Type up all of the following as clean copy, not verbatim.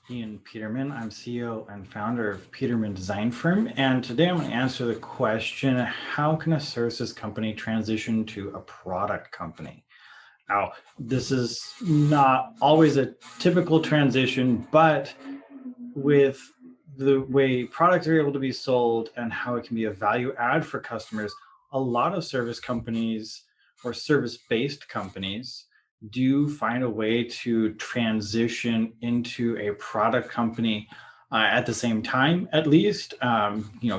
Ian Peterman. I'm CEO and founder of Peterman Design Firm. And today I'm going to answer the question, how can a services company transition to a product company? Now, this is not always a typical transition, but with the way products are able to be sold and how it can be a value add for customers, a lot of service companies or service-based companies do find a way to transition into a product company at the same time, at least,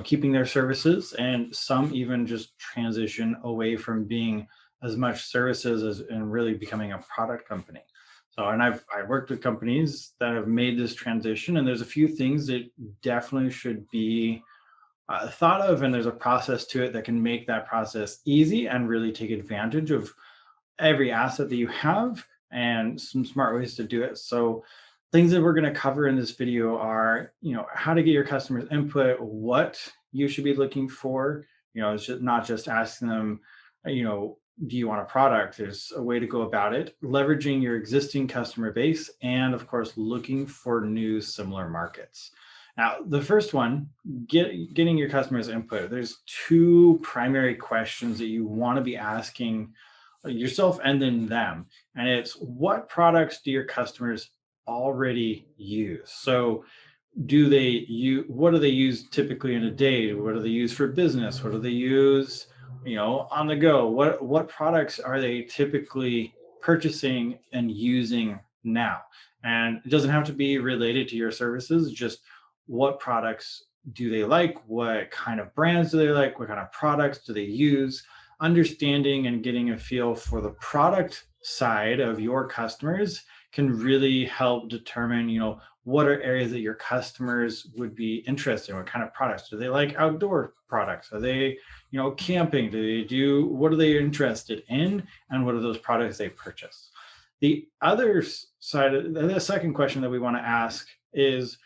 keeping their services, and some even just transition away from being as much services as and really becoming a product company. So, and I've worked with companies that have made this transition, and there's a few things that definitely should be thought of, and there's a process to it that can make that process easy and really take advantage of every asset that you have and some smart ways to do it. So, things that we're going to cover in this video are, how to get your customers' input, what you should be looking for. It's just not just asking them, do you want a product? There's a way to go about it, leveraging your existing customer base, and of course, looking for new similar markets. Now, the first one, getting your customers' input. There's two primary questions that you want to be asking yourself and then them. And it's, what products do your customers already use? So, what do they use typically in a day? What do they use for business? What do they use on the go? What products are they typically purchasing and using now? And it doesn't have to be related to your services, just what products do they like? What kind of brands do they like? What kind of products do they use? Understanding and getting a feel for the product side of your customers can really help determine, what are areas that your customers would be interested in? What kind of products? Do they like outdoor products? Are they, camping? What are they interested in? And what are those products they purchase? The other side, the second question that we want to ask is,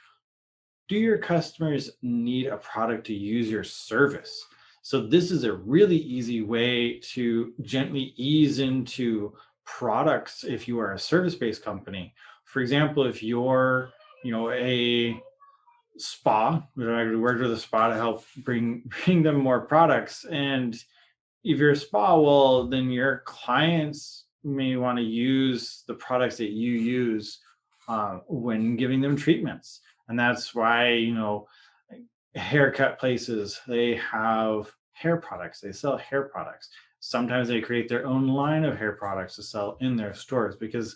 do your customers need a product to use your service? So this is a really easy way to gently ease into products if you are a service-based company. For example, if you're, a spa, I worked with a spa to help bring them more products. And if you're a spa, well, then your clients may want to use the products that you use when giving them treatments. And that's why, haircut places, they have hair products, they sell hair products. Sometimes they create their own line of hair products to sell in their stores because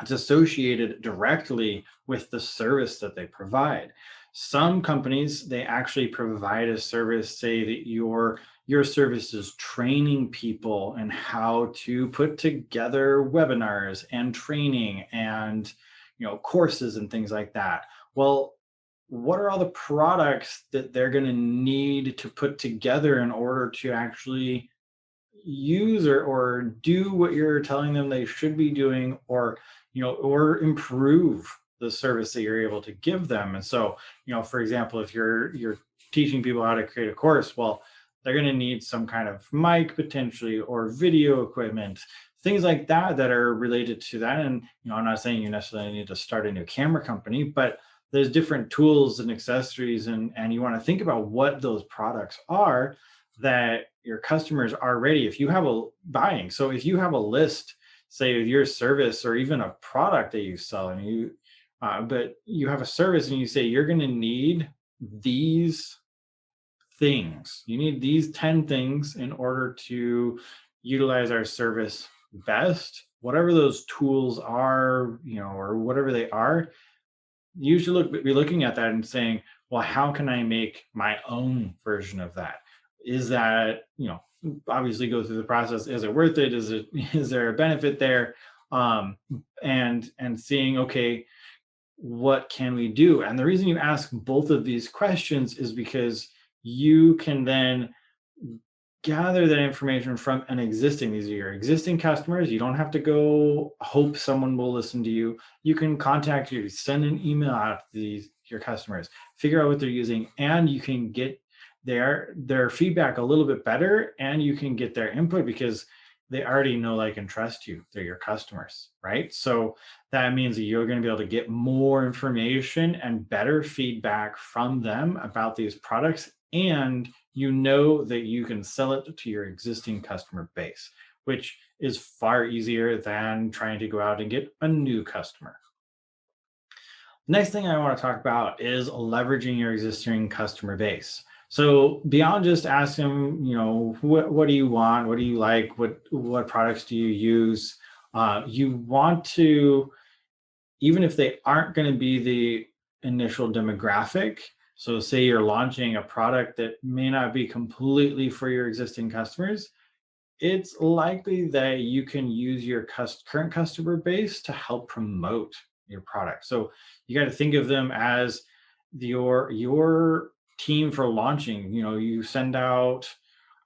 it's associated directly with the service that they provide. Some companies, they actually provide a service, say that your service is training people in how to put together webinars and training and courses and things like that. Well, what are all the products that they're going to need to put together in order to actually use or do what you're telling them they should be doing, or improve the service that you're able to give them? And so, for example, if you're teaching people how to create a course, well, they're going to need some kind of mic potentially, or video equipment, things like that that are related to that. And I'm not saying you necessarily need to start a new camera company, but there's different tools and accessories, and you want to think about what those products are that your customers are ready. If you have if you have a list, say, of your service or even a product that you sell, and but you have a service and you say you're going to need these things, you need these 10 things in order to utilize our service best, whatever those tools are, or whatever they are. You should be looking at that and saying, well, how can I make my own version of that? Is that, obviously go through the process. Is it worth it? Is there a benefit there? And seeing, okay, what can we do? And the reason you ask both of these questions is because you can then gather that information from these are your existing customers. You don't have to go hope someone will listen to you. You can contact you, send an email out to your customers, figure out what they're using, and you can get their feedback a little bit better, and you can get their input, because they already know, like, and trust you. They're your customers, right? So that means that you're going to be able to get more information and better feedback from them about these products. And you know that you can sell it to your existing customer base, which is far easier than trying to go out and get a new customer. Next thing I want to talk about is leveraging your existing customer base. So beyond just asking them, what do you want? What do you like? What products do you use? You want to, even if they aren't going to be the initial demographic. So say you're launching a product that may not be completely for your existing customers, it's likely that you can use your current customer base to help promote your product. So you got to think of them as your team for launching. You send out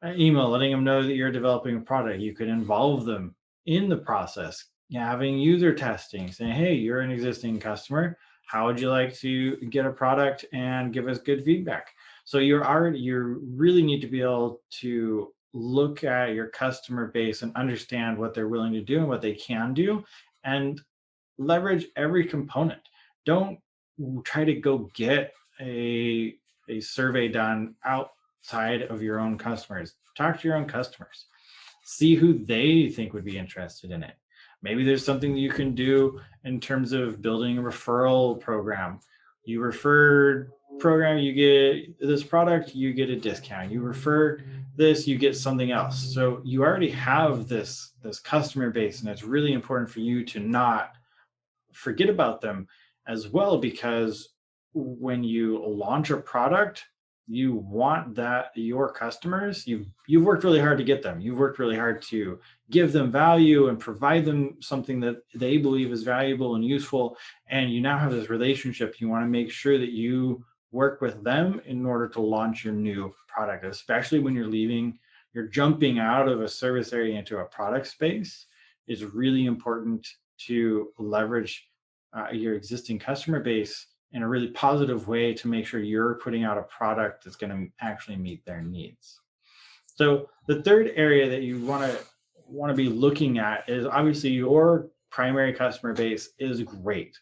an email letting them know that you're developing a product. You could involve them in the process, having user testing, saying, hey, you're an existing customer. How would you like to get a product and give us good feedback? So you really need to be able to look at your customer base and understand what they're willing to do and what they can do, and leverage every component. Don't try to go get a survey done outside of your own customers. Talk to your own customers. See who they think would be interested in it. Maybe there's something that you can do in terms of building a referral program. You refer program, you get this product, you get a discount. You refer this, you get something else. So you already have this customer base, and it's really important for you to not forget about them as well, because when you launch a product, you want that your customers, you've worked really hard to get them. You've worked really hard to give them value and provide them something that they believe is valuable and useful. And you now have this relationship. You want to make sure that you work with them in order to launch your new product, especially when you're jumping out of a service area into a product space. It's really important to leverage your existing customer base in a really positive way to make sure you're putting out a product that's going to actually meet their needs. So the third area that you want to be looking at is, obviously, your primary customer base is great.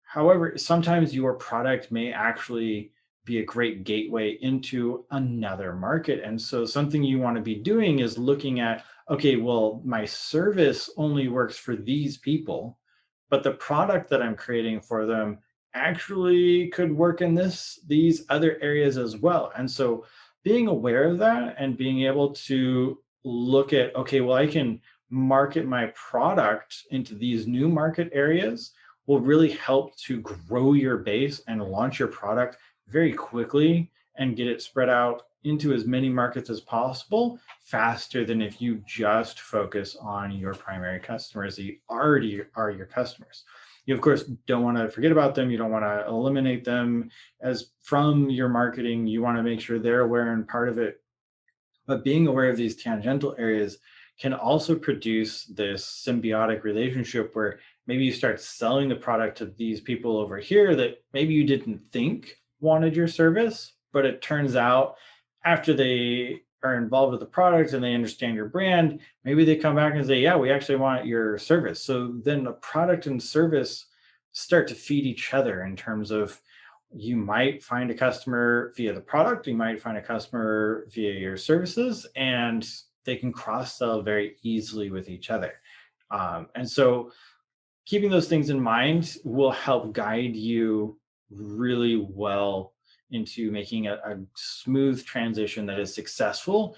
However, sometimes your product may actually be a great gateway into another market. And so something you want to be doing is looking at, okay, well, my service only works for these people, but the product that I'm creating for them actually could work in these other areas as well. And so being aware of that and being able to look at, okay, well, I can market my product into these new market areas will really help to grow your base and launch your product very quickly and get it spread out into as many markets as possible faster than if you just focus on your primary customers that already are your customers. You, of course, don't want to forget about them. You don't want to eliminate them as from your marketing. You want to make sure they're aware and part of it. But being aware of these tangential areas can also produce this symbiotic relationship where maybe you start selling the product to these people over here that maybe you didn't think wanted your service, but it turns out after they are involved with the product and they understand your brand, maybe they come back and say, yeah, we actually want your service. So then the product and service start to feed each other in terms of, you might find a customer via the product, you might find a customer via your services, and they can cross-sell very easily with each other. And so keeping those things in mind will help guide you really well into making a smooth transition that is successful,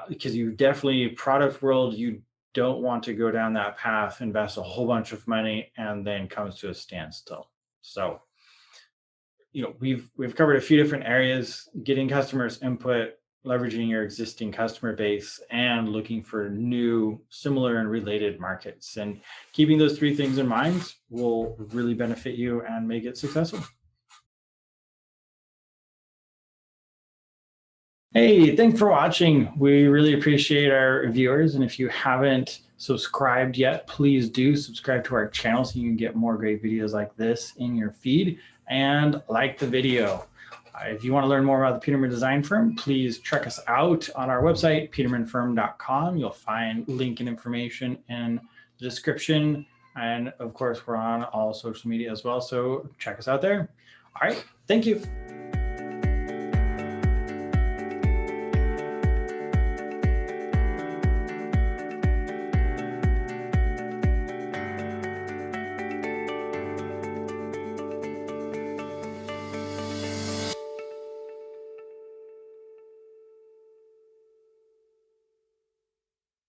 because you definitely, product world, you don't want to go down that path, invest a whole bunch of money, and then comes to a standstill. So, we've covered a few different areas: getting customers' input, leveraging your existing customer base, and looking for new, similar, and related markets. And keeping those three things in mind will really benefit you and make it successful. Hey, thanks for watching. We really appreciate our viewers. And if you haven't subscribed yet, please do subscribe to our channel so you can get more great videos like this in your feed, and like the video. If you want to learn more about the Peterman Design Firm, please check us out on our website, petermanfirm.com. You'll find link and information in the description. And of course, we're on all social media as well. So check us out there. All right. Thank you.